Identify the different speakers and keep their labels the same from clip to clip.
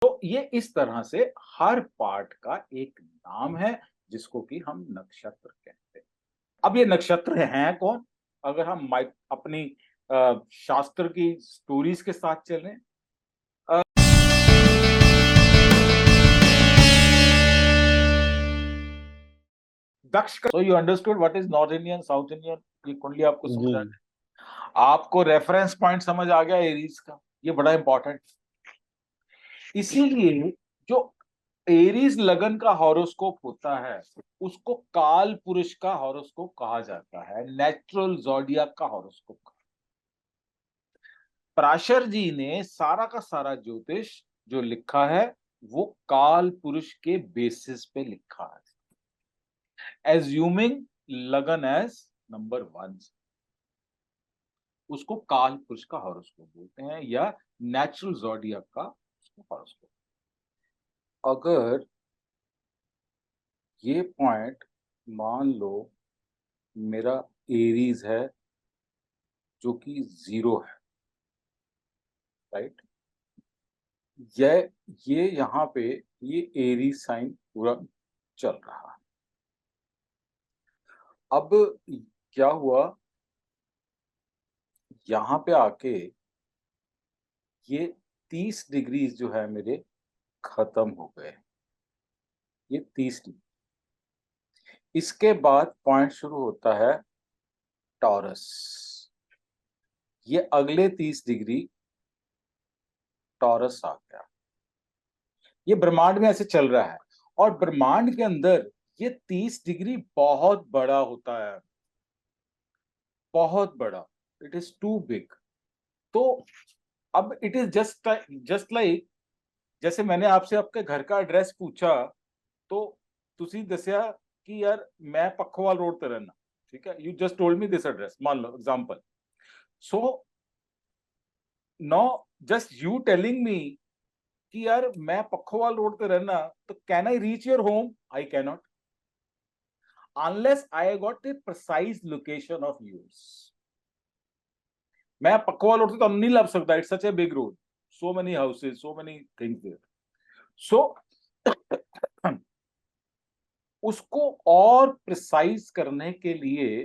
Speaker 1: तो ये इस तरह से हर पार्ट का एक नाम है जिसको कि हम नक्षत्र कहते हैं। अब ये नक्षत्र हैं कौन? अगर हम अपनी शास्त्र की स्टोरीज के साथ चलें, दक्ष का, so you understood what is north Indian, south Indian, ये कुंडली आपको समझ आ
Speaker 2: जी।
Speaker 1: गई। आपको रेफरेंस पॉइंट समझ आ गया एरीज का, ये बड़ा इंपॉर्टेंट। इसीलिए जो एरीज लगन का हॉरोस्कोप होता है उसको काल पुरुष का हॉरोस्कोप कहा जाता है, नेचुरल जोडियाक का हॉरोस्कोप। पराशर जी ने सारा का सारा ज्योतिष जो लिखा है वो काल पुरुष के बेसिस पे लिखा है, एज्यूमिंग लगन एज नंबर 1, उसको काल पुरुष का हॉरोस्कोप बोलते हैं या नेचुरल जोडियाक का हॉरोस्कोप। अगर ये पॉइंट मान लो मेरा एरीज है जो कि 0 है, राइट, ये यहां पे ये एरीज साइन पूरा चल रहा है। अब क्या हुआ, यहां पे आके ये 30 डिग्री जो है मेरे खत्म हो गए, ये 30 डिग्री। इसके बाद पॉइंट शुरू होता है टॉरस, ये अगले 30 डिग्री टॉरस आ गया। ये ब्रह्मांड में ऐसे चल रहा है और ब्रह्मांड के अंदर ये 30 डिग्री बहुत बड़ा होता है, बहुत बड़ा, इट इज टू बिग। तो अब इट इज जस्ट लाइक, जैसे मैंने आपसे आपके घर का एड्रेस पूछा तो ਤੁਸੀਂ ਦੱਸਿਆ कि यार मैं पखवाल रोड पे रहना, ठीक है, you just told me this address, मान लो example. So no, just you telling me कि यार मैं पखवाल रोड पे रहना, तो can I reach your home? I can not unless I got the precise location of yours। मैं पखवाल रोड से तो नहीं लग सकता, it's such a big road, so many houses, so many things there. So उसको और प्रिसाइज करने के लिए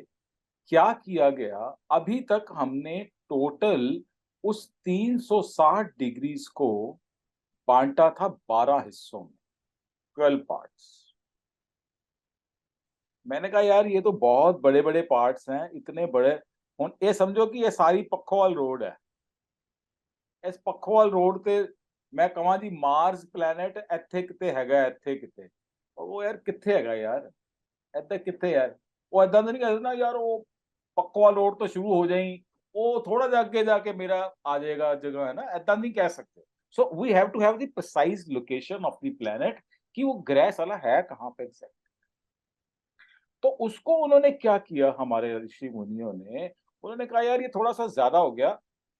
Speaker 1: क्या किया गया, अभी तक हमने टोटल उस 360 डिग्रीज को बांटा था 12 हिस्सों में, 12 पार्ट्स। मैंने कहा यार ये तो बहुत बड़े बड़े पार्ट्स हैं, इतने बड़े। ये समझो कि ये सारी पखवाल रोड है, इस पखवाल रोड ਤੇ ਮੈਂ ਕਹਾਂ ਜੀ ਮਾਰਸ ਪਲੈਨਟ ਇੱਥੇ ਕਿਤੇ ਹੈਗਾ, ਇੱਥੇ ਕਿਤੇ, ਉਹ ਯਾਰ ਕਿੱਥੇ ਹੈਗਾ ਯਾਰ, ਇੱਦਾਂ ਕਿੱਥੇ ਯਾਰ, ਉਹ ਇਦਾਂ ਤਾਂ ਨਹੀਂ ਕਹਿੰਦਾ ਨਾ ਯਾਰ ਉਹ ਪੱਕਵਾਲ ਰੋਡ ਤੋਂ ਸ਼ੁਰੂ ਹੋ ਜਾਈ, ਉਹ ਥੋੜਾ ਜਿਹਾ ਅੱਗੇ ਜਾ ਕੇ ਮੇਰਾ ਆ ਜਾਏਗਾ ਜਗ੍ਹਾ, है ना, ਇਦਾਂ नहीं कह सकते। So we have to have the precise location of the planet कि वो ग्रह साला है कहाँ पे एग्जैक्ट। तो उसको उन्होंने क्या किया, हमारे ऋषि मुनियों ने, उन्होंने कहा यार ये थोड़ा सा ज्यादा हो गया,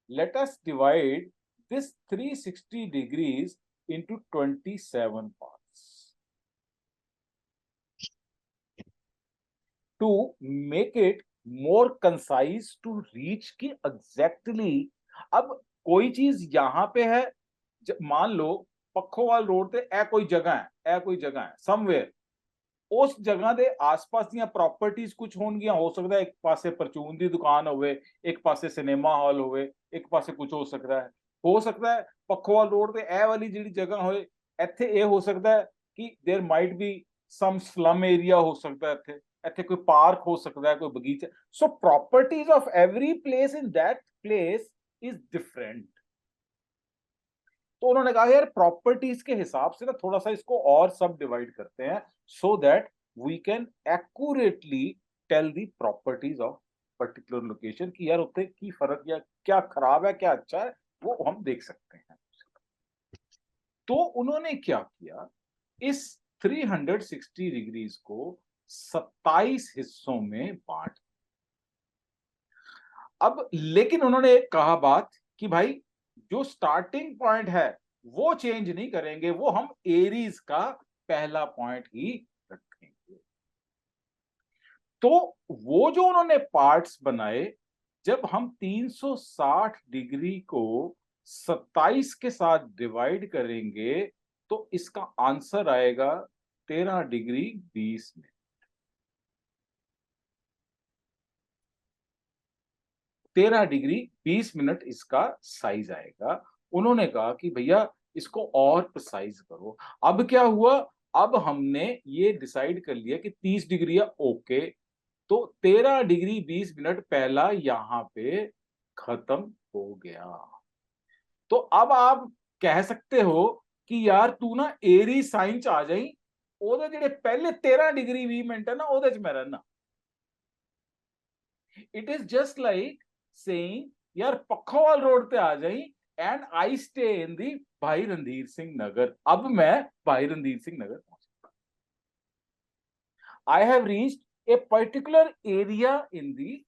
Speaker 1: let us divide this 360 degrees into 27 parts to make it more concise to reach की exactly। अब कोई चीज यहां पे है, मान लो पखोवाल रोड पे ए कोई जगह है, ए कोई जगह है समवेयर, उस जगह ਦੇ ਆਸ-ਪਾਸ ਦੀਆਂ ਪ੍ਰਾਪਰਟੀਆਂ ਕੁਝ ਹੋਣਗੀਆਂ, ਹੋ ਸਕਦਾ ਹੈ ਇੱਕ ਪਾਸੇ ਪਰਚੂਨ ਦੀ ਦੁਕਾਨ ਹੋਵੇ, ਇੱਕ ਪਾਸੇ ਸਿਨੇਮਾ ਹਾਲ ਹੋਵੇ, ਇੱਕ ਪਾਸੇ ਕੁਝ ਹੋ ਸਕਦਾ ਹੈ ਪਖਵਾਲ ਰੋਡ ਤੇ ਇਹ ਵਾਲੀ ਜਿਹੜੀ ਜਗ੍ਹਾ ਹੋਏ, ਇੱਥੇ ਇਹ ਹੋ ਸਕਦਾ ਹੈ ਕਿ there might be some slum area हो सकता है, ਇੱਥੇ ਇੱਥੇ ਕੋਈ ਪਾਰਕ ਹੋ ਸਕਦਾ ਹੈ, ਕੋਈ ਬਗੀਚਾ। So properties of every place in that place is different. तो उन्होंने कहा यार प्रॉपर्टीज के हिसाब से ना थोड़ा सा इसको और सब डिवाइड करते हैं so that we can accurately tell the properties of particular location की यार उत्ते की फर्क या क्या खराब है क्या अच्छा है वो हम देख सकते हैं। तो उन्होंने क्या किया, इस 360 डिग्रीज को 27 हिस्सों में बांट। अब लेकिन उन्होंने एक कहा बात कि भाई जो स्टार्टिंग पॉइंट है वो चेंज नहीं करेंगे, वो हम एरीज का पहला पॉइंट ही रखेंगे। तो वो जो उन्होंने पार्ट्स बनाए, जब हम 360 डिग्री को 27 के साथ डिवाइड करेंगे तो इसका आंसर आएगा 13 डिग्री 20 मिनट। 13 डिग्री 20 मिनट इसका साइज आएगा। उन्होंने कहा कि भैया इसको और प्रिसाइज करो। अब क्या हुआ, अब हमने ये डिसाइड कर लिया कि 30 डिग्री है, ओके। तो 13 डिग्री 20 मिनट पहला यहां पे खत्म हो गया। तो अब आप कह सकते हो कि यार तू ना एरी साइन च आ जाई, ओदे जेडे पहले 13 डिग्री 20 मिनट है ना ओदे च मैं रहना। It is just like saying यार पखोवाल रोड पे आ जाई एंड आई स्टे इन दी भाई रणधीर सिंह नगर। अब मैं भाई रणधीर सिंह नगर पहुंचा। I have reached a particular area in the,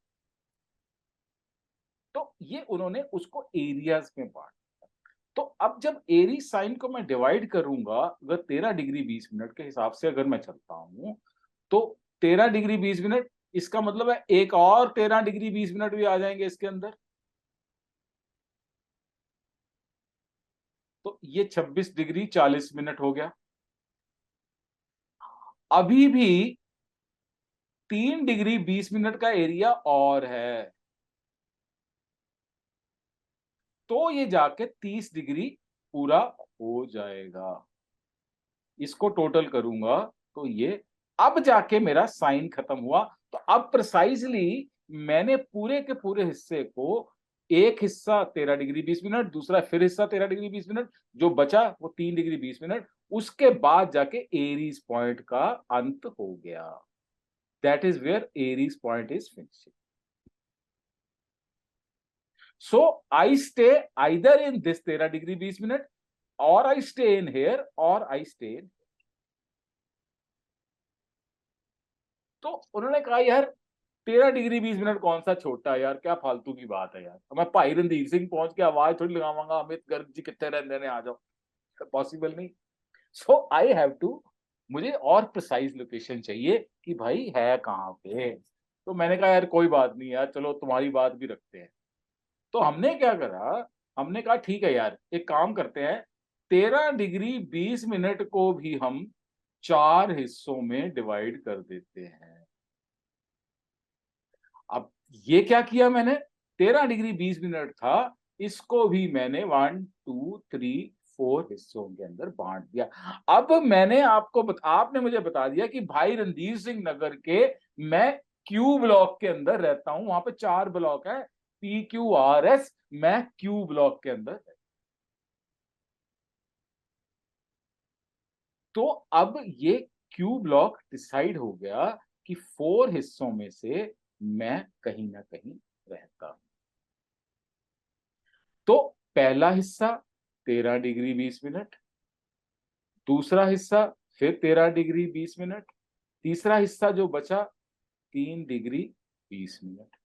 Speaker 1: तो ये उन्होंने उसको एरियाज में बांटा। तो अब जब एरी साइन को मैं डिवाइड करूंगा, अगर 13 डिग्री 20 मिनट के हिसाब से अगर मैं चलता हूं, तो 13 डिग्री 20 मिनट, इसका मतलब है एक और 13 डिग्री 20 मिनट भी आ जाएंगे इसके अंदर। तो ये 26 डिग्री 40 मिनट हो गया। अभी भी 3 डिग्री 20 मिनट का एरिया और है, तो ये जाके 30 डिग्री पूरा हो जाएगा। इसको टोटल करूंगा तो ये, अब जाके मेरा साइन खत्म हुआ। तो अब प्रिसाइजली मैंने पूरे के पूरे हिस्से को, एक हिस्सा 13 डिग्री 20 मिनट, दूसरा फिर हिस्सा 13 डिग्री 20 मिनट, जो बचा वो 3 डिग्री 20 मिनट, उसके बाद जाके एरीज पॉइंट का अंत हो गया। That is where Aries point is finishing. So I stay either in this 13 degree 20 minute, और आई स्टे इन हेयर, और आई स्टे इन। तो उन्होंने कहा यार 13 डिग्री 20 मिनट कौन सा छोटा है यार, क्या फालतू की बात है यार, तो मैं भाई रणधीर सिंह पहुंच के आवाज थोड़ी लगावांगा अमित गर्ग जी कितने रहते ने आ जाओ, पॉसिबल नहीं। सो आई हैव टू, मुझे और प्रिसाइज लोकेशन चाहिए कि भाई है कहाँ पे। तो मैंने कहा यार कोई बात नहीं यार, चलो तुम्हारी बात भी रखते हैं। तो हमने क्या करा, हमने कहा ठीक है यार एक काम करते हैं, 13 डिग्री 20 मिनट को भी हम 4 हिस्सों में डिवाइड कर देते हैं। अब ये क्या किया मैंने, 13 डिग्री 20 मिनट था, इसको भी मैंने 1 2 3 4 हिस्सों के अंदर बांट दिया। अब मैंने आपने मुझे बता दिया कि भाई रणधीर सिंह नगर के मैं क्यू ब्लॉक के अंदर रहता हूं, वहां पे 4 ब्लॉक है, PQRS, मैं क्यू ब्लॉक के अंदर। तो अब ये क्यू ब्लॉक डिसाइड हो गया कि 4 हिस्सों में से मैं कहीं ना कहीं रहता हूं। तो पहला हिस्सा 13 डिग्री 20 मिनट, दूसरा हिस्सा फिर 13 डिग्री 20 मिनट, तीसरा हिस्सा जो बचा 3 डिग्री 20 मिनट।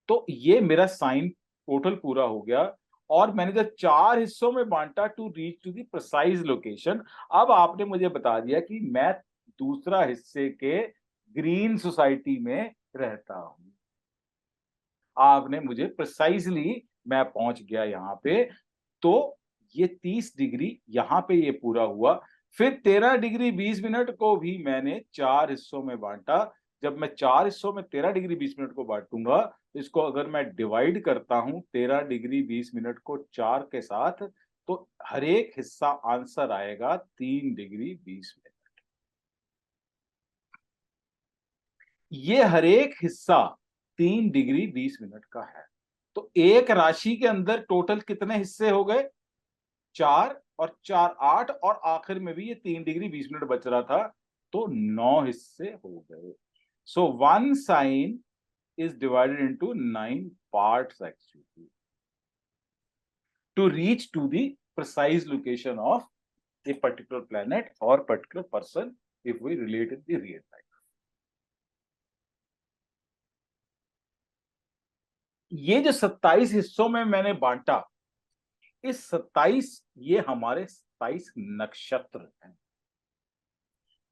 Speaker 1: तो ये मेरा साइन टोटल पूरा हो गया। और मैंने जब 4 हिस्सों में बांटा to reach to the precise location, अब आपने मुझे बता दिया कि मैं दूसरा हिस्से के ग्रीन सोसाइटी में रहता हूं। आपने मुझे प्रिसाइजली, मैं पहुंच गया यहां पे। तो ये 30 डिग्री यहां पे ये पूरा हुआ। फिर 13 डिग्री 20 मिनट को भी मैंने 4 हिस्सों में बांटा। जब मैं 4 हिस्सों में 13 डिग्री 20 मिनट को बांटूंगा, तो इसको अगर मैं डिवाइड करता हूं 13 डिग्री 20 मिनट को 4 के साथ, तो हर एक हिस्सा आंसर आएगा 3 डिग्री 20 मिनट। ये हर एक हिस्सा 3 डिग्री 20 मिनट का है। तो एक राशि के अंदर टोटल कितने हिस्से हो गए, 4 और 4 8, और आखिर में भी ये 3 डिग्री 20 मिनट बच रहा था, तो 9 हिस्से हो गए। So one sign is divided into 9 parts actually to reach to the precise location of a particular planet or particular person if we relate in the real time. ये जो 27 हिस्सों में मैंने बांटा, इस 27, ये हमारे 27 नक्षत्र हैं,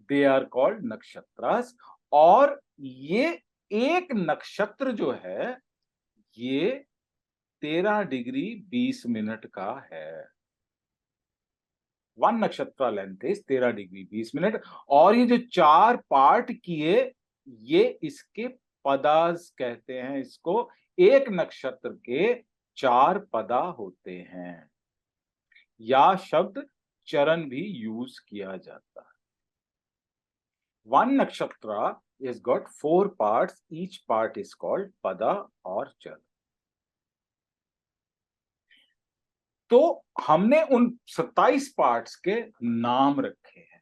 Speaker 1: दे आर कॉल्ड नक्षत्रास। और ये एक नक्षत्र जो है, ये 13 डिग्री 20 मिनट का है। वन नक्षत्र लेंथ इज 13 डिग्री 20 मिनट। और ये जो 4 पार्ट किए, ये इसके पदास कहते हैं इसको। एक नक्षत्र के 4 पदा होते हैं, या शब्द चरण भी यूज किया जाता है। वन नक्षत्र is got 4 parts, each part is called pada और चरण। तो हमने उन 27 पार्ट्स के नाम रखे हैं।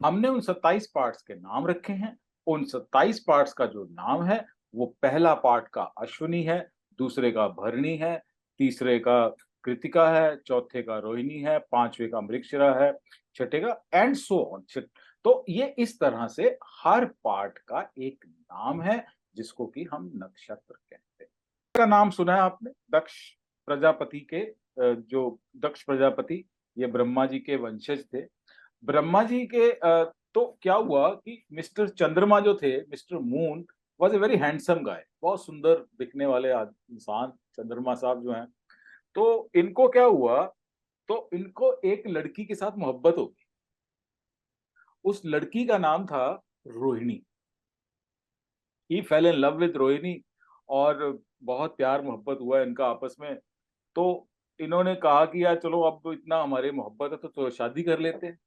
Speaker 1: हमने उन 27 पार्ट्स के नाम रखे हैं। उन 27 पार्ट्स का जो नाम है, वो पहला पार्ट का अश्विनी है, दूसरे का भरणी है, तीसरे का कृतिका है, चौथे का रोहिणी है, पांचवे का मृगशिरा है, छठे का एंड सो ऑन। तो ये इस तरह से हर पार्ट का एक नाम है, जिसको कि हम नक्षत्र कहते हैं। का नाम सुना है आपने? दक्ष प्रजापति के, जो दक्ष प्रजापति ये ब्रह्मा जी के वंशज थे। ब्रह्मा जी के तो क्या हुआ कि मिस्टर चंद्रमा जो थे, mister moon was a very handsome guy, बहुत सुंदर दिखने वाले इंसान चंद्रमा साहब जो हैं। तो इनको क्या हुआ, तो इनको एक लड़की के साथ मोहब्बत हो गई। उस लड़की का नाम था Rohini. He fell in love with Rohini, और बहुत प्यार मोहब्बत हुआ इनका आपस में। तो इन्होंने कहा कि यार चलो, अब इतना हमारे मोहब्बत है तो शादी कर लेते हैं।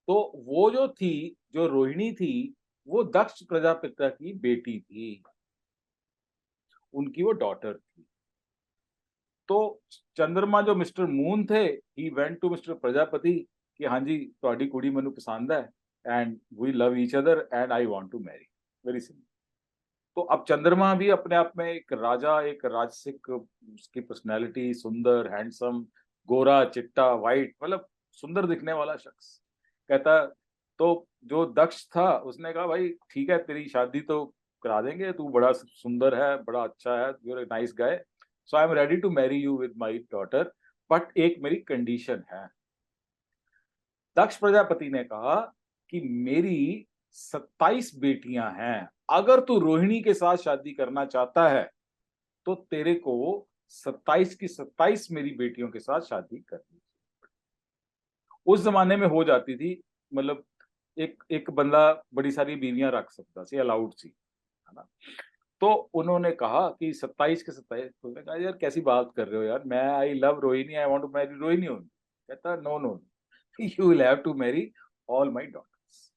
Speaker 1: तो वो जो थी, जो रोहिणी थी, वो दक्ष प्रजापिता की बेटी थी, उनकी वो डॉटर थी। तो चंद्रमा जो मिस्टर मून थे, he went to mister Prajapati कि हाँ जी, ਤੁਹਾਡੀ कुड़ी मैनू पसंद है and we love each other and I want to marry. Very simple. तो अब चंद्रमा भी अपने आप में एक राजा, एक राजसिक, उसकी पर्सनैलिटी, सुंदर, हैंडसम, गोरा, चिट्टा, व्हाइट, मतलब सुंदर दिखने वाला शख्स। कहता, तो जो दक्ष था उसने कहा भाई ठीक है, तेरी शादी तो करा देंगे, तू बड़ा सुंदर है, बड़ा अच्छा है, you are a nice guy, so I am ready to marry you with my daughter, but एक मेरी कंडीशन है। दक्ष प्रजापति ने कहा कि मेरी 27 बेटियां हैं, अगर तू रोहिणी के साथ शादी करना चाहता है तो तेरे को 27 की 27 मेरी बेटियों के साथ शादी करनी। उस जमाने में हो जाती थी, मतलब एक एक बंदा बड़ी सारी बीवियां रख सकता सी, अलाउड सी, है ना। तो उन्होंने कहा कि 27 के 27। तो मैंने कहा यार कैसी बात कर रहे हो यार, मैं I love Rohini, I want to marry Rohini only. कहता no no, you will have to marry all my daughters.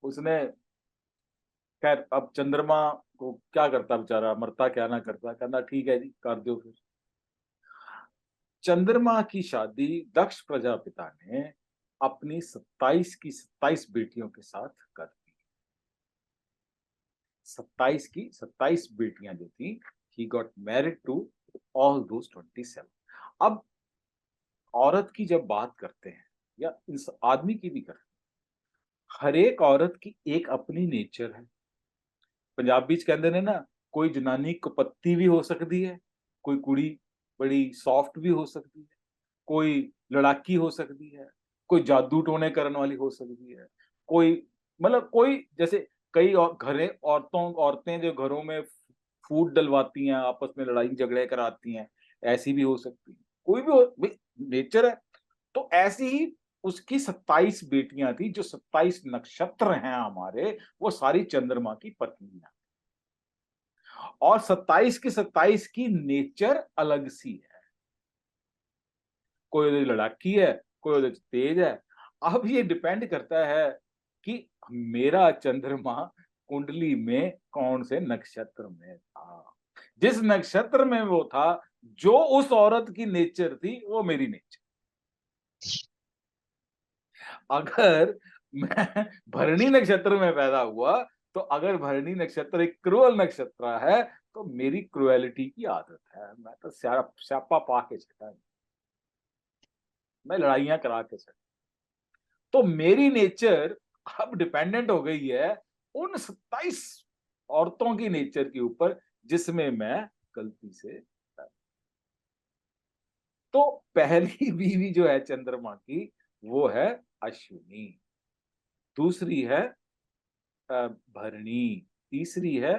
Speaker 1: उसने, खैर अब चंद्रमा को क्या करता बेचारा, मरता क्या ना करता, कहना ठीक है जी कर दो फिर। चंद्रमा की शादी दक्ष प्रजापिता ने अपनी 27 की 27 बेटियों के साथ कर दी। 27 की 27 बेटियां जो थी, he got married to all those 27। अब औरत की जब बात करते हैं, या इस आदमी की भी करते हैं, हर एक औरत की एक अपनी नेचर है। पंजाबी च कहंदे ने ना, कोई जनानी कपत्ती भी हो सकती है, कोई कुड़ी बड़ी सॉफ्ट भी हो सकती है, कोई लड़ाकी हो सकती है, कोई जादू टोने करने वाली हो सकती है, कोई, मतलब कोई, जैसे कई घरें औरतें जो घरों में फूट डलवाती हैं, आपस में लड़ाई झगड़े कराती हैं, ऐसी भी हो सकती है। कोई भी हो, भाई नेचर है। तो ऐसी ही उसकी 27 बेटियां थी, जो 27 नक्षत्र हैं हमारे, वो सारी चंद्रमा की पत्नियां। और 27 की 27 की नेचर अलग सी है। कोई लड़ाकी है, कोई तेज है। अब ये डिपेंड करता है कि मेरा चंद्रमा कुंडली में कौन से नक्षत्र में था। जिस नक्षत्र में वो था, जो उस औरत की नेचर थी, वो मेरी नेचर। अगर मैं भरणी नक्षत्र में पैदा हुआ, तो अगर भरणी नक्षत्र एक क्रूअल नक्षत्र है, तो मेरी क्रुएलिटी की आदत है। मैं तो स्यापा पा के चलता, मैं लड़ाइयां करा के चलता। तो मेरी नेचर अब डिपेंडेंट हो गई है उन 27 औरतों की नेचर के ऊपर, जिसमें मैं गलती से। तो पहली बीवी जो है चंद्रमा की, वो है अश्विनी। दूसरी है भरणी। तीसरी है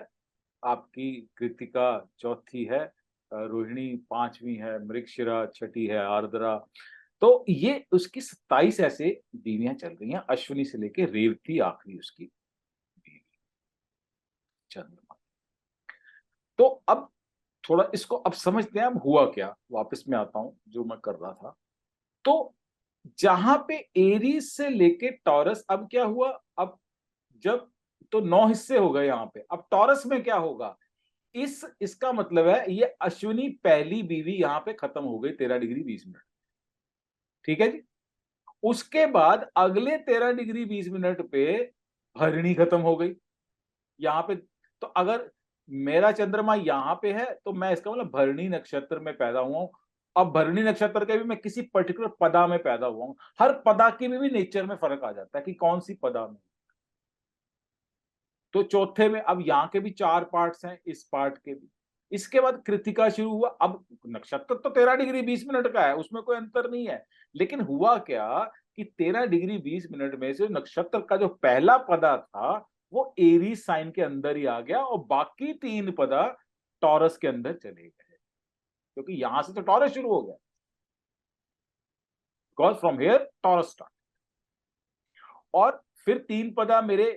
Speaker 1: आपकी कृतिका चौथी है, रोहिणी पांचवी है, मृगशिरा छठी है, आर्द्रा। तो ये उसकी 27 ऐसे बीवियां चल रही हैं, अश्विनी से लेके रेवती आखिरी उसकी बीवी चंद्रमा। तो अब थोड़ा इसको अब समझते हैं, अब हुआ क्या, वापस में आता हूं जो मैं कर रहा था। तो जहां पे एरीज से लेके टॉरस, अब क्या हुआ, अब जब तो 9 हिस्से हो गए यहां पे, अब टॉरस में क्या होगा, इसका मतलब है ये अश्विनी पहली बीवी यहां पे खत्म हो गई 13 डिग्री 20 मिनट। ठीक है जी। उसके बाद अगले 13 डिग्री 20 मिनट पे भरणी खत्म हो गई यहां पे। तो अगर मेरा चंद्रमा यहां पे है तो मैं इसका मतलब भरणी नक्षत्र में पैदा हुआ हूं। अब भरणी नक्षत्र के भी मैं किसी पर्टिकुलर पदा में पैदा हुआ हूं। हर पदा की भी नेचर में फर्क आ जाता है कि कौन सी पदा में। तो चौथे में अब यहाँ के भी 4 पार्ट्स हैं, इस पार्ट के भी। इसके बाद कृतिका शुरू हुआ। अब नक्षत्र तो 13 डिग्री 20 मिनट का है, उसमें कोई अंतर नहीं है। लेकिन हुआ क्या कि 13 डिग्री 20 मिनट में से नक्षत्र का जो पहला पदा था वो एरीज साइन के अंदर ही आ गया, और बाकी 3 पदा टॉरस के अंदर चले गए, क्योंकि यहां से तो टॉरस शुरू हो गया। Because from here taurus start. और फिर 3 पदा मेरे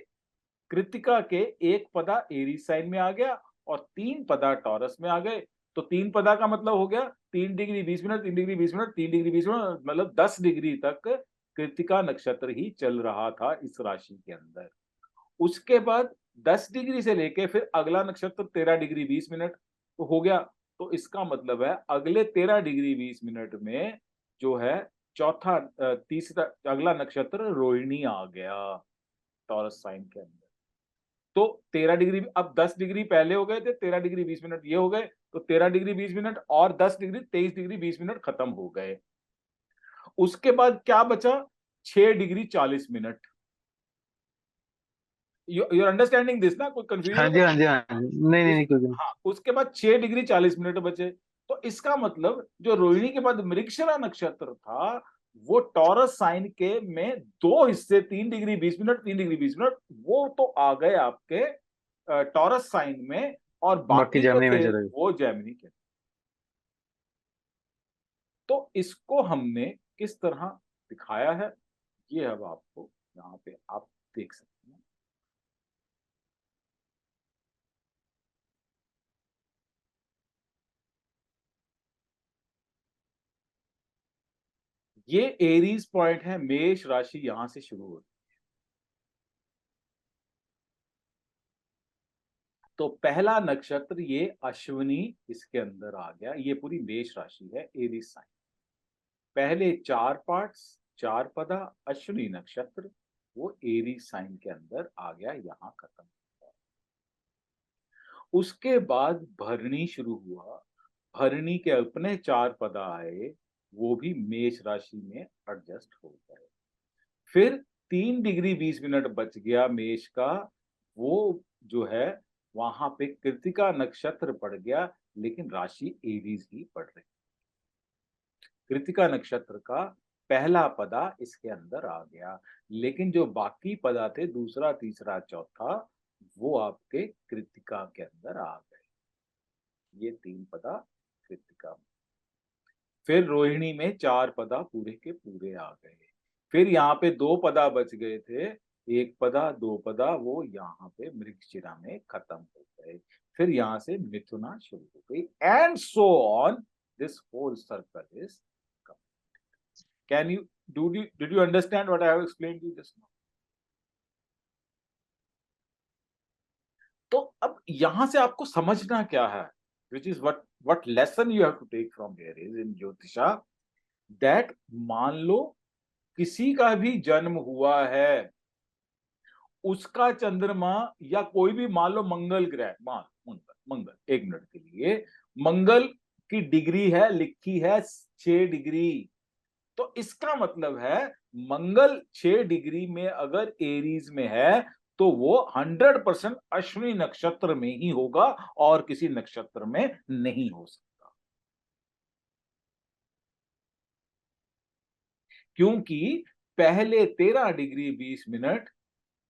Speaker 1: कृतिका के, एक पदा एरीज साइन में आ गया और 3 पदा टॉरस में आ गए। तो 3 पदा का मतलब हो गया 3 degree 20 minute, 3 degree 20 minute, 3 degree 20 minute, मतलब 10 डिग्री तक कृतिका नक्षत्र ही चल रहा था इस राशि के अंदर। उसके बाद 10 डिग्री से लेके फिर अगला नक्षत्र 13 डिग्री 20 मिनट तो हो गया। तो इसका मतलब है अगले 13 डिग्री 20 मिनट में जो है चौथा तीसरा अगला नक्षत्र रोहिणी आ गया टॉरस साइन के अंदर। तो 13 डिग्री, अब 10 डिग्री पहले हो गए थे, 13 डिग्री 20 मिनट ये हो गए, तो 13 डिग्री 20 मिनट और 10 डिग्री 23 डिग्री 20 मिनट खत्म हो गए। उसके बाद क्या बचा, 6 degree 40 minute. You are understanding this ना, कोई कंफ्यूजन
Speaker 2: हाँ
Speaker 1: है
Speaker 2: जी,
Speaker 1: तो।
Speaker 2: हाँ जी, हाँ जी, नहीं नहीं
Speaker 1: उस
Speaker 2: नहीं, कोई नहीं।
Speaker 1: हाँ, उसके बाद 6 डिग्री 40 मिनट बचे। तो इसका मतलब जो रोहिणी के बाद मृगशिरा नक्षत्र था वो टॉरस साइन के में 2 हिस्से, 3 डिग्री 20 मिनट, 3 डिग्री 20 मिनट, वो तो आ गए आपके टॉरस साइन में, और
Speaker 2: बाकी
Speaker 1: बाकी जो
Speaker 2: जर्मनी में
Speaker 1: थे
Speaker 2: चले गए।
Speaker 1: वो जेमिनी के। तो इसको हमने किस तरह दिखाया है, ये अब आपको यहाँ पे आप देख सकते हैं। ये एरीज पॉइंट है, मेष राशि यहां से शुरू होती। तो पहला नक्षत्र ये अश्विनी इसके अंदर आ गया, ये पूरी मेष राशि है, एरीज साइन। पहले 4 पार्ट्स, 4 पदा, अश्विनी नक्षत्र, वो एरीज साइन के अंदर आ गया, यहां खत्म। उसके बाद भरणी शुरू हुआ। भरणी के अपने 4 पदा आए, वो भी मेष राशि में एडजस्ट हो गए। फिर 3 डिग्री 20 मिनट बच गया मेष का, वो जो है वहां पे कृतिका नक्षत्र पड़ गया, लेकिन राशि एरीज ही पड़ रही। कृतिका नक्षत्र का पहला पदा इसके अंदर आ गया, लेकिन जो बाकी पदा थे दूसरा तीसरा चौथा, वो आपके कृतिका के अंदर आ गए। ये 3 पदा कृतिका में। फिर रोहिणी में 4 पदा पूरे के पूरे आ गए। फिर यहाँ पे 2 पदा बच गए थे, 1 पदा 2 पदा, वो यहाँ पे मृगशिरा में खत्म हो गए। फिर यहाँ से मिथुना शुरू हो गई, and so on, this whole circle is. Can you did you understand what I have explained you just now? तो अब यहां से आपको समझना क्या है, which is what lesson you have to take from here is in Jyotisha, that मान लो किसी का भी जन्म हुआ है, उसका चंद्रमा या कोई भी, मान लो मंगल ग्रह, मान मंगल मंगल 1 मिनट के लिए, मंगल की डिग्री है, लिखी है 6 डिग्री। तो इसका मतलब है मंगल 6 डिग्री में अगर एरीज में है तो वो 100% अश्विनी नक्षत्र में ही होगा और किसी नक्षत्र में नहीं हो सकता, क्योंकि पहले 13 डिग्री 20 मिनट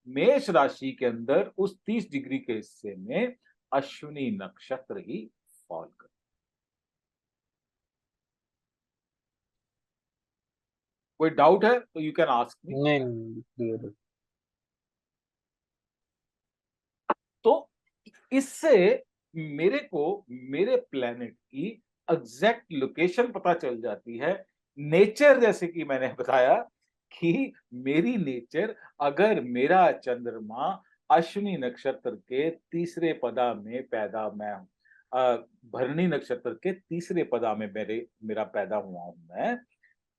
Speaker 1: मेष राशि के अंदर उस 30 डिग्री के हिस्से में अश्विनी नक्षत्र ही फॉल कर। कोई डाउट है तो यू कैन आस्क मी।
Speaker 2: नहीं नहीं clear है।
Speaker 1: तो इससे मेरे को मेरे प्लेनेट की एग्जैक्ट लोकेशन पता चल जाती है। नेचर, जैसे कि मैंने बताया कि मेरी नेचर, अगर मेरा चंद्रमा अश्विनी नक्षत्र के तीसरे पदा में पैदा, मैं भरणी नक्षत्र के तीसरे पदा में मेरा पैदा हुआ हूं मैं,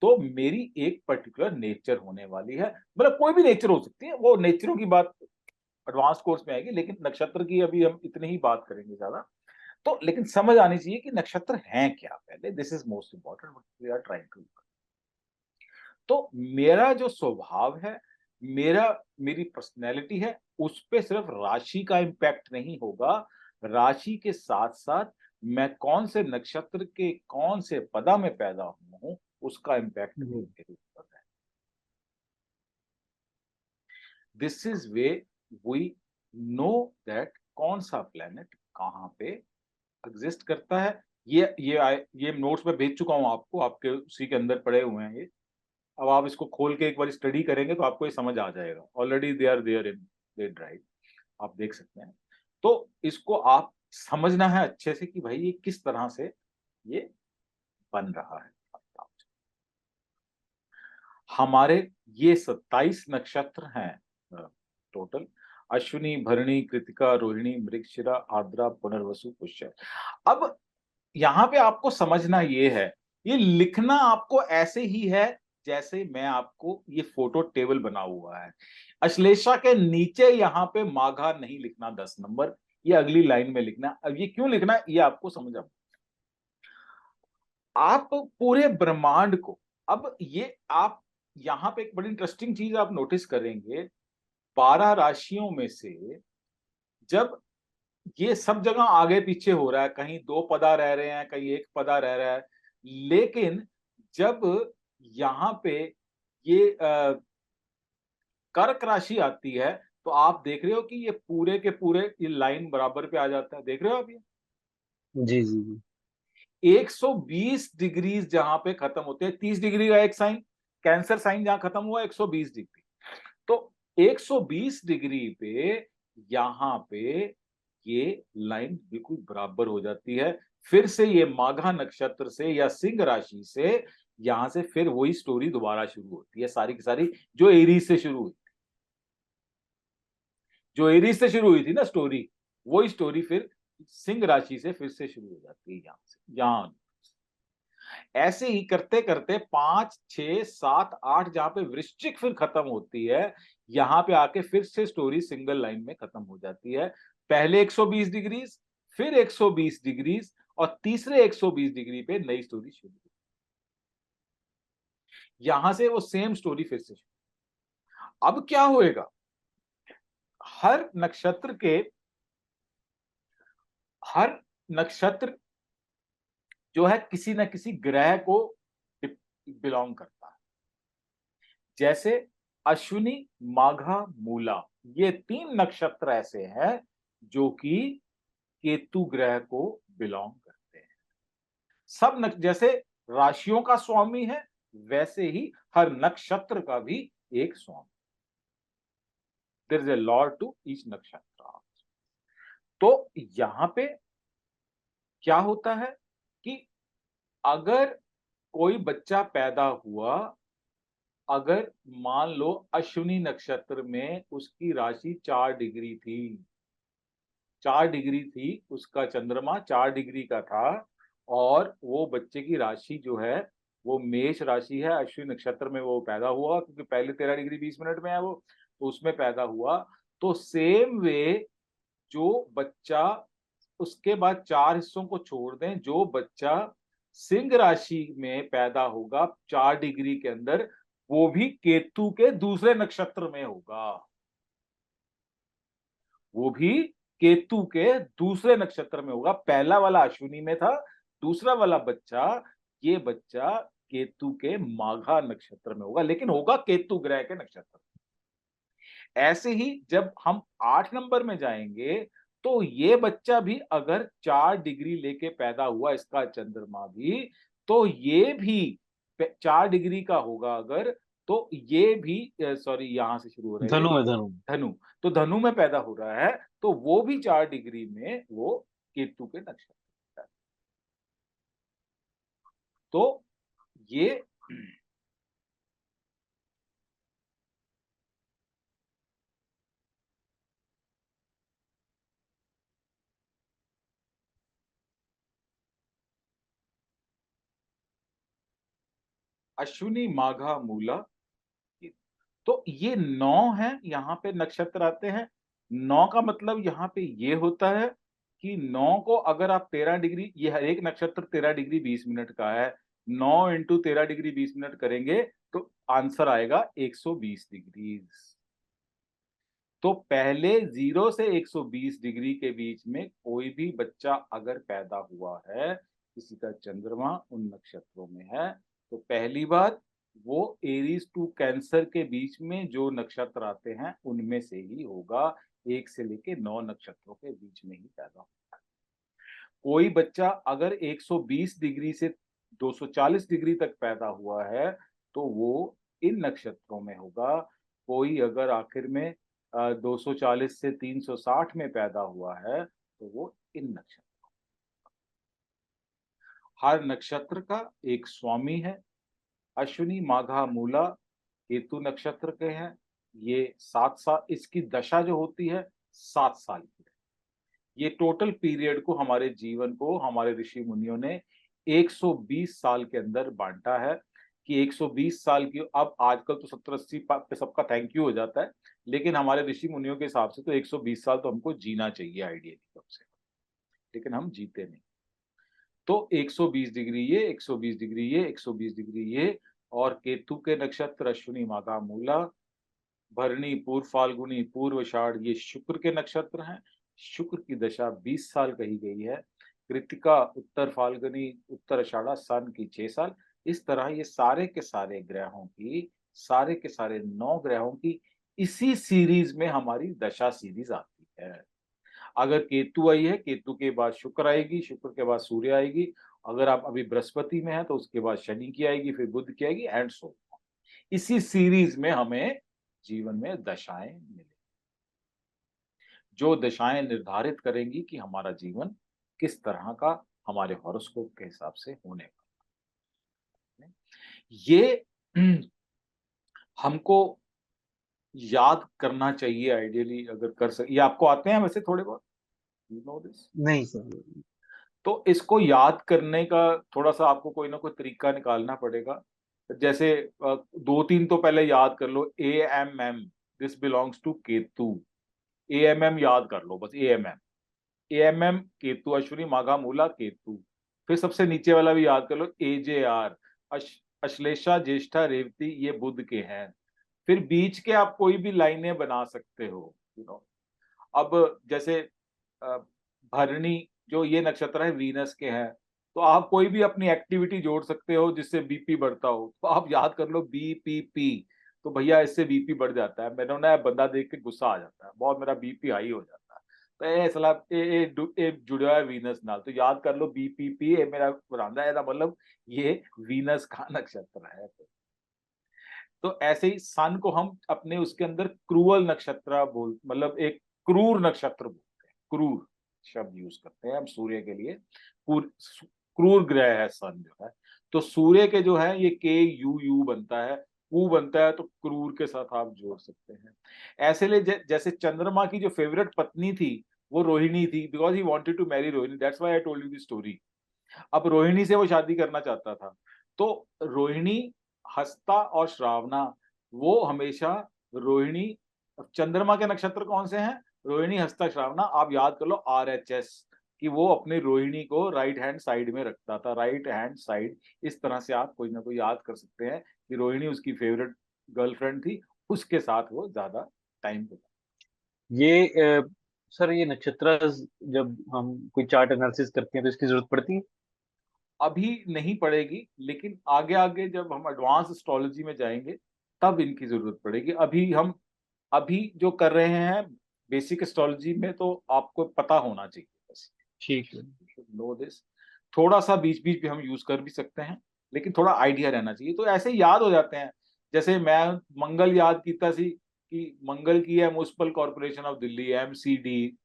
Speaker 1: तो मेरी एक पर्टिकुलर नेचर होने वाली है। मतलब कोई भी नेचर हो सकती है, वो नेचरों की बात एडवांस कोर्स में आएगी, लेकिन नक्षत्र की अभी हम इतनी ही बात करेंगे ज्यादा। तो लेकिन समझ आनी चाहिए कि नक्षत्र हैं क्या पहले। This is most important what we are trying to. तो मेरा जो स्वभाव है, मेरी पर्सनैलिटी है, उस पे सिर्फ राशि का इम्पैक्ट नहीं होगा, राशि के साथ साथ मैं कौन से नक्षत्र के कौन से पदा में पैदा हुआ हूं, उसका इम्पैक्ट भी
Speaker 2: जी
Speaker 1: मेरे ऊपर है। This is way we know that कौन सा प्लेनेट कहां पे एग्जिस्ट करता है। ये नोट्स में भेज चुका हूं आपको, आपके उसी के अंदर पड़े हुए हैं ये। अब आप इसको खोल के एक बार स्टडी करेंगे तो आपको ये समझ आ जाएगा। Already they are there in their drive, आप देख सकते हैं। तो इसको आप समझना है अच्छे से कि भाई ये किस तरह से ये बन रहा है। हमारे ये 27 नक्षत्र हैं टोटल। अश्विनी, भरणी, कृतिका, रोहिणी, मृगशिरा, आर्द्रा, पुनर्वसु, पुष्य। अब यहाँ पे आपको समझना ये है, ये लिखना आपको ऐसे ही है जैसे मैं आपको ये फोटो टेबल बना हुआ है। अश्लेषा के नीचे यहाँ पे माघा नहीं लिखना 10 नंबर, ये अगली लाइन में लिखना। अब ये क्यों लिखना है ये आपको समझ आप पूरे ब्रह्मांड को, अब ये आप यहाँ पे एक बड़ी इंटरेस्टिंग चीज आप नोटिस करेंगे, 12 राशियों में से जब ये सब जगह आगे पीछे हो रहा है, कहीं 2 पदा रह रहे हैं, कहीं 1 पदा रह रहा है, लेकिन जब यहाँ पे ये कर्क राशि आती है, तो आप देख रहे हो कि ये पूरे के पूरे ये लाइन बराबर पे आ जाता है। देख रहे हो आप ये
Speaker 2: जी जी जी।
Speaker 1: 120 डिग्रीज जहां पे खत्म होते हैं, 30 डिग्री का एक साइन, कैंसर साइन जहां खत्म हुआ 120 डिग्री, तो 120 डिग्री पे यहां पे ये लाइन बिल्कुल बराबर हो जाती है। फिर से ये माघा नक्षत्र से या सिंह राशि से यहां से फिर वही स्टोरी दोबारा शुरू होती है, सारी की सारी जो एरीज से शुरू हुई, जो एरीज से शुरू हुई थी ना स्टोरी, वही स्टोरी फिर सिंह राशि से फिर से शुरू हो जाती है यहां से यहां। ऐसे ही करते करते 5, 6, 7, 8 जहां पे वृश्चिक फिर खत्म होती है, यहां पे आके फिर से स्टोरी सिंगल लाइन में खत्म हो जाती है। पहले 120 डिग्रीज, फिर 120 डिग्रीज, और तीसरे 120 डिग्री पे नई स्टोरी शुरू। यहां से वो सेम स्टोरी फिर से शुरू। अब क्या होएगा, हर नक्षत्र के हर नक्षत्र जो है किसी न किसी ग्रह को बिलोंग करता है। जैसे अश्विनी, माघा, मूला, ये 3 नक्षत्र ऐसे हैं जो कि केतु ग्रह को बिलोंग करते हैं। जैसे राशियों का स्वामी है, वैसे ही हर नक्षत्र का भी एक स्वामी। There is a lord to each नक्षत्र। तो यहां पे क्या होता है कि अगर कोई बच्चा पैदा हुआ, अगर मान लो अश्विनी नक्षत्र में उसकी राशि 4 डिग्री थी, 4 डिग्री थी, उसका चंद्रमा 4 डिग्री का था, और वो बच्चे की राशि जो है वो मेष राशि है, अश्विनी नक्षत्र में वो पैदा हुआ, क्योंकि पहले 13 डिग्री 20 मिनट में है वो, तो उसमें पैदा हुआ। तो सेम वे जो बच्चा, उसके बाद 4 हिस्सों को छोड़ दें, जो बच्चा सिंह राशि में पैदा होगा 4 डिग्री के अंदर, वो भी केतु के दूसरे नक्षत्र में होगा, वो भी केतु के दूसरे नक्षत्र में होगा। पहला वाला अश्विनी में था, दूसरा वाला बच्चा, ये बच्चा केतु के माघा नक्षत्र में होगा, लेकिन होगा केतु ग्रह के नक्षत्र। ऐसे ही जब हम 8 नंबर में जाएंगे, तो ये बच्चा भी अगर 4 डिग्री लेके पैदा हुआ, इसका चंद्रमा भी, तो ये भी 4 डिग्री का होगा अगर, तो ये भी सॉरी यहां से शुरू हो रहा है ये,
Speaker 2: धनु में, धनु में।
Speaker 1: धनु, तो धनु में पैदा हो रहा है, तो वो भी 4 डिग्री में वो केतु के नक्षत्र है। तो ये अश्विनी माघा मूला, तो ये 9 है, यहाँ पे नक्षत्र आते हैं। 9 का मतलब यहाँ पे ये होता है कि 9 को अगर आप 13 डिग्री, ये हर एक नक्षत्र 13 डिग्री 20 मिनट का है, 9 × 13 डिग्री 20 मिनट करेंगे तो आंसर आएगा 120 डिग्री। तो पहले 0 से 120 डिग्री के बीच में कोई भी बच्चा अगर पैदा हुआ है, किसी का चंद्रमा उन नक्षत्रों में है, तो पहली बात वो एरीज टू कैंसर के बीच में जो नक्षत्र आते हैं उनमें से ही होगा, 1 से लेके 9 नक्षत्रों के बीच में ही पैदा होगा। कोई बच्चा अगर 120 डिग्री से 240 डिग्री तक पैदा हुआ है, तो वो इन नक्षत्रों में होगा। कोई अगर आखिर में 240 से 360 में पैदा हुआ है, तो वो इन नक्षत्र, हर नक्षत्र का एक स्वामी है। अश्विनी माघा मूला केतु नक्षत्र के हैं। ये 7 साल, इसकी दशा जो होती है 7 साल की है। ये टोटल पीरियड को, हमारे जीवन को हमारे ऋषि मुनियों ने 120 साल के अंदर बांटा है कि 120 साल की, अब आजकल तो 70-80 पे सबका थैंक यू हो जाता है, लेकिन हमारे ऋषि मुनियों के हिसाब से तो 120 साल तो हमको जीना चाहिए आइडियली कम से कम, लेकिन हम जीते नहीं। तो 120 डिग्री ये, 120 डिग्री ये, 120 डिग्री ये, और केतु के नक्षत्र अश्विनी माघा मूला, भरणी पूर्व फाल्गुनी पूर्वाषाढ़ ये शुक्र के नक्षत्र हैं। शुक्र की दशा 20 साल कही गई है। कृतिका उत्तर फाल्गुनी उत्तर आषाढ़ा सन की 6 साल। इस तरह ये सारे के सारे ग्रहों की, सारे के सारे 9 ग्रहों की इसी सीरीज में हमारी दशा सीरीज आती है। अगर केतु आई है, केतु के बाद शुक्र आएगी, शुक्र के बाद सूर्य आएगी। अगर आप अभी बृहस्पति में है तो उसके बाद शनि की आएगी, फिर बुध की आएगी, एंड सो। इसी सीरीज में हमें जीवन में दशाएं मिलेंगी, जो दशाएं निर्धारित करेंगी कि हमारा जीवन किस तरह का हमारे हॉरोस्कोप के हिसाब से होने वाला है। ये हमको याद करना चाहिए आइडियली, अगर कर सके। ये आपको आते हैं वैसे थोड़े बहुत, यू नो दिस?
Speaker 2: नहीं सर।
Speaker 1: तो इसको याद करने का थोड़ा सा आपको कोई ना कोई तरीका निकालना पड़ेगा। जैसे 2-3 तो पहले याद कर लो। AMM, this belongs to Ketu. AMM याद कर लो बस, AMM। AMM केतु, अश्विनी माघा मूला केतु। फिर सबसे नीचे वाला भी याद कर लो, AJR, अश्लेषा ज्येष्ठा रेवती, ये बुध के हैं। फिर बीच के आप कोई भी लाइनें बना सकते हो, यू नो। अब जैसे अ, भरणी, जो ये नक्षत्र है वीनस के हैं, तो आप कोई भी अपनी एक्टिविटी जोड़ सकते हो जिससे बीपी बढ़ता हो, तो आप याद कर लो BPP। तो भैया इससे बीपी बढ़ जाता है, मैंने ना बंदा देख के गुस्सा आ जाता है बहुत, मेरा बीपी हाई हो जाता है। तो ये सलाह ए जुड़ा है वीनस नाल, तो याद कर लो BPP, ये मेरा बरांदा है, मतलब ये वीनस का नक्षत्र है। तो ऐसे ही सन को हम अपने उसके अंदर क्रूअल नक्षत्र बोल, मतलब एक क्रूर नक्षत्र बोलते हैं, क्रूर शब्द यूज करते हैं हम सूर्य के लिए। क्रूर ग्रह है सन जो है। तो सूर्य के जो है ये KUU बनता है, कु बनता है, तो क्रूर के साथ आप जोड़ सकते हैं। ऐसे ले जैसे चंद्रमा की जो फेवरेट पत्नी थी वो रोहिणी थी, because he wanted to marry Rohini, that's why I told you the story. अब रोहिणी से वो शादी करना चाहता था, तो रोहिणी, हस्ता और श्रावणा, वो हमेशा रोहिणी, चंद्रमा के नक्षत्र कौन से हैं? रोहिणी, हस्ता, श्रावणा। आप याद कर लो RHS, कि वो अपने रोहिणी को राइट हैंड साइड में रखता था, राइट हैंड साइड। इस तरह से आप कोई ना कोई याद कर सकते हैं कि रोहिणी उसकी फेवरेट गर्लफ्रेंड थी, उसके साथ वो ज्यादा टाइम बिता।
Speaker 2: ये सर, ये नक्षत्र जब हम कोई चार्ट एनालिसिस करते हैं तो इसकी जरूरत पड़ती है?
Speaker 1: अभी नहीं पड़ेगी, लेकिन आगे आगे जब हम एडवांस एस्ट्रोलॉजी में जाएंगे तब इनकी जरूरत पड़ेगी। अभी हम, अभी जो कर रहे हैं बेसिक एस्ट्रोलॉजी में तो आपको पता होना चाहिए बस,
Speaker 2: ठीक है।
Speaker 1: Know this. थोड़ा सा बीच बीच भी हम यूज कर भी सकते हैं, लेकिन थोड़ा आइडिया रहना चाहिए, तो ऐसे याद हो जाते हैं। जैसे मैं मंगल याद कीता सी कि मंगल की है municipal corporation of Delhi, MCD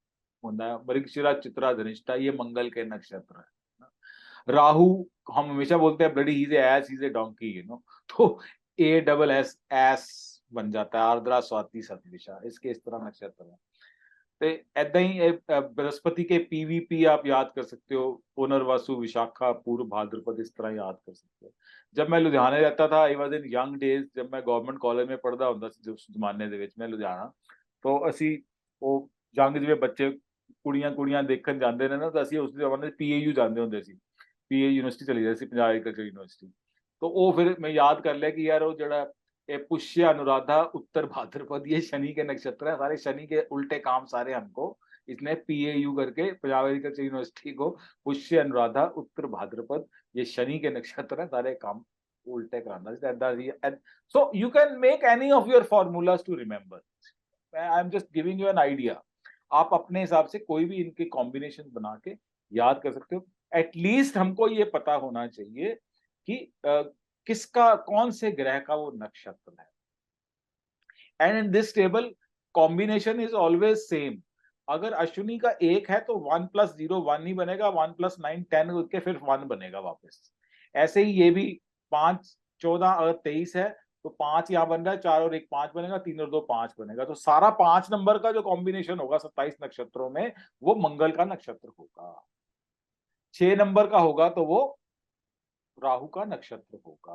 Speaker 1: होता है, मृगशिरा चित्रा धनिष्ठा, ये मंगल के नक्षत्र है। राहु, हम हमेशा बोलते हैं bloody he is S, he is a donkey, तो ए डबल एस एस बन जाता है, आर्द्रा स्वाति सतविशा, इसके इस तरह नक्षत्र है। तो ऐदा ही बृहस्पति के पीवीपी आप याद कर सकते हो, पुनर्वसु, विशाखा, पूर्व भाद्रपद, इस तरह याद कर सकते हो। जब मैं लुधियाने रहता था, I was in young days, जब मैं गवर्नमेंट कॉलेज में पढ़दा ਹੁੰਦਾ ਸੀ ਉਸ ਜ਼ਮਾਨੇ ਦੇ ਵਿੱਚ ਮੈਂ ਲੁਧਿਆਣਾ, तो ਅਸੀਂ ਉਹ ਜੰਗ ਜਿਵੇਂ ਬੱਚੇ ਕੁੜੀਆਂ ਕੁੜੀਆਂ ਦੇਖਣ ਜਾਂਦੇ ਨੇ ਨਾ, ਤਾਂ ਅਸੀਂ ਉਸ ਜ਼ਮਾਨੇ ਪੀਏਯੂ ਜਾਂਦੇ ਹੁੰਦੇ ਸੀ, ਪੀਏ ਯੂਨੀਵਰਸਿਟੀ ਚਲੀ ਜਾਂਦੇ ਸੀ, ਪੰਜਾਬ ਐਗਰੀਕਲਚਰ ਯੂਨੀਵਰਸਿਟੀ। तो वो फिर मैं याद कर लिया कि यार वो जड़ा ये पुष्य अनुराधा उत्तर भाद्रपद, ये शनि के नक्षत्र है, सारे शनि के उल्टे काम सारे हमको, इसने पीएयू करके पंजाब एग्रीकल्चर यूनिवर्सिटी को पुष्य अनुराधा उत्तर भाद्रपद, ये शनि के नक्षत्र है, सारे काम उल्टे कराना। So you can make any of your formulas to remember. I am just giving you an idea. आप अपने हिसाब से कोई भी इनके कॉम्बिनेशन बना के याद कर सकते हो। एटलीस्ट हमको ये पता होना चाहिए कि किसका, कौन से ग्रह का वो नक्षत्र है। And in this table combination is always same. अगर अश्विनी का एक है तो 1 + 0 1 ही बनेगा, 1 + 9 10 होके फिर 1 बनेगा वापस। ऐसे ही ये भी 5 14 और 23 है, तो 5 यहाँ बन रहा है, 4 और 1 5 बनेगा, 3 और 2 5 बनेगा। तो सारा 5 नंबर का जो कॉम्बिनेशन होगा 27 नक्षत्रों में, वो मंगल का नक्षत्र होगा। 6 नंबर का होगा तो वो राहु का नक्षत्र होगा।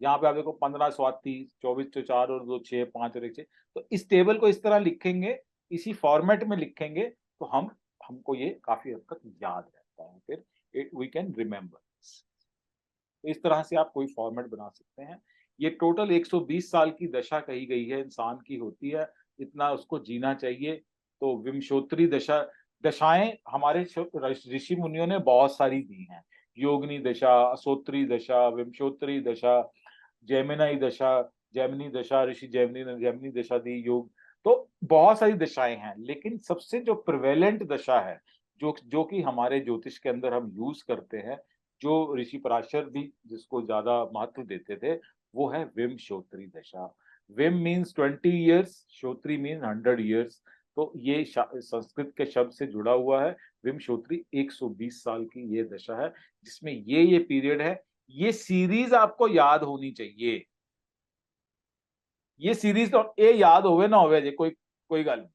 Speaker 1: यहाँ पे आप देखो 15 स्वाति, 24 तो 4 और 2 6, 5 और 1 6। तो इस टेबल को इस तरह लिखेंगे, इसी फॉर्मेट में लिखेंगे, तो हमको ये काफी हद तक याद रहता है, फिर वी कैन रिमेम्बर। तो इस तरह से आप कोई फॉर्मेट बना सकते हैं। ये टोटल 120 साल की दशा कही गई है, इंसान की होती है, इतना उसको जीना चाहिए। तो विंशोत्तरी दशा, दशाएं हमारे ऋषि मुनियों ने बहुत सारी दी हैं। योगिनी दशा, असोत्री दशा, विंशोत्तरी दशा, जैमिनी दशा, जैमिनी दशा, ऋषि जैमिनी ने जैमिनी दशा दी, योग। तो बहुत सारी दशाएं हैं, लेकिन सबसे जो प्रिवेलेंट दशा है, जो जो कि हमारे ज्योतिष के अंदर हम यूज करते हैं, जो ऋषि पराशर भी जिसको ज्यादा महत्व देते थे, वो है विंशोत्तरी दशा। विम मीन्स 20 ईयर्स, श्रोत्री मीन्स 100 ईयर्स। तो ये संस्कृत के शब्द से जुड़ा हुआ है। विंशोत्तरी 120 साल की ये दशा है, जिसमें ये पीरियड है। ये सीरीज आपको याद होनी चाहिए। ये सीरीज तो ये याद होवे ना होवे, कोई कोई गल नहीं,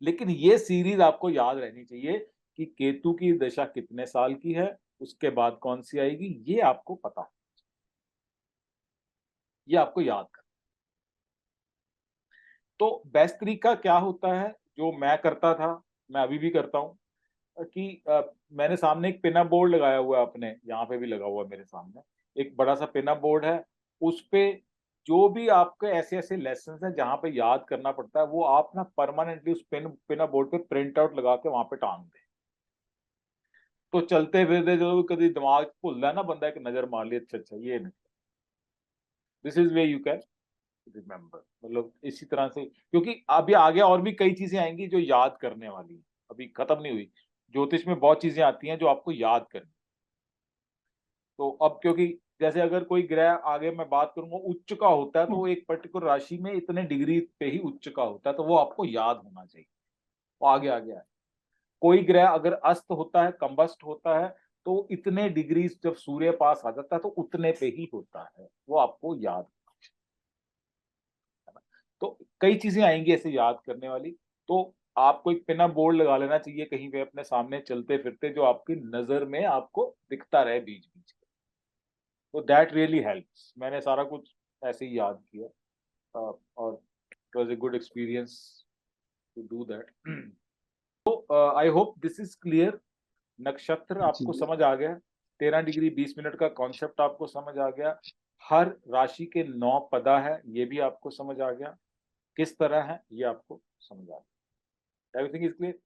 Speaker 1: लेकिन ये सीरीज आपको याद रहनी चाहिए कि केतु की दशा कितने साल की है, उसके बाद कौन सी आएगी, ये आपको पता है, ये आपको याद कर। तो बेस्ट तरीका क्या होता है, जो मैं करता था, मैं अभी भी करता हूँ, कि मैंने सामने एक पिन अप बोर्ड लगाया हुआ है, अपने यहाँ पे भी लगा हुआ है मेरे सामने, एक बड़ा सा पिन अप बोर्ड है। उस पे जो भी आपके ऐसे ऐसे लेसन हैं जहाँ पे याद करना पड़ता है, वो आप ना परमानेंटली उस पिन अप बोर्ड पे प्रिंट आउट लगा के वहां पे टांग दें। तो चलते फिरते जो कभी दिमाग भूलता है ना बंदा, एक नजर मार ली, अच्छा अच्छा ये नहीं, this is way you can remember. मतलब इसी तरह से, क्योंकि अभी आगे और भी कई चीजें आएंगी जो याद करने वाली हैं, अभी खत्म नहीं हुई। ज्योतिष में बहुत चीजें आती हैं जो आपको याद करनी। तो अब क्योंकि जैसे अगर कोई ग्रह, आगे मैं बात करूंगा, उच्च का होता है, तो वो एक पर्टिकुलर राशि में इतने डिग्री पे ही उच्च का होता है, तो वो आपको याद होना चाहिए। वो आगे आ गया है। कोई ग्रह अगर अस्त होता है, कंबस्ट होता है, तो इतने डिग्री जब सूर्य पास आ जाता है तो उतने पे ही होता है, वो आपको याद है ना। तो कई चीजें आएंगी ऐसे याद करने वाली। तो आपको एक पिन बोर्ड लगा लेना चाहिए कहीं पे अपने सामने चलते फिरते, जो आपकी नजर में आपको दिखता रहे बीच बीच में। तो दैट रियली हेल्प्स। मैंने सारा कुछ ऐसे ही याद किया, और it was a good experience to do that. तो I hope this is clear. नक्षत्र
Speaker 2: जी।
Speaker 1: आपको समझ आ गया, 13 डिग्री 20 मिनट का कॉन्सेप्ट आपको समझ आ गया, हर राशि के 9 पदा है ये भी आपको समझ आ गया, किस तरह है ये आपको समझ आ गया। Everything is clear.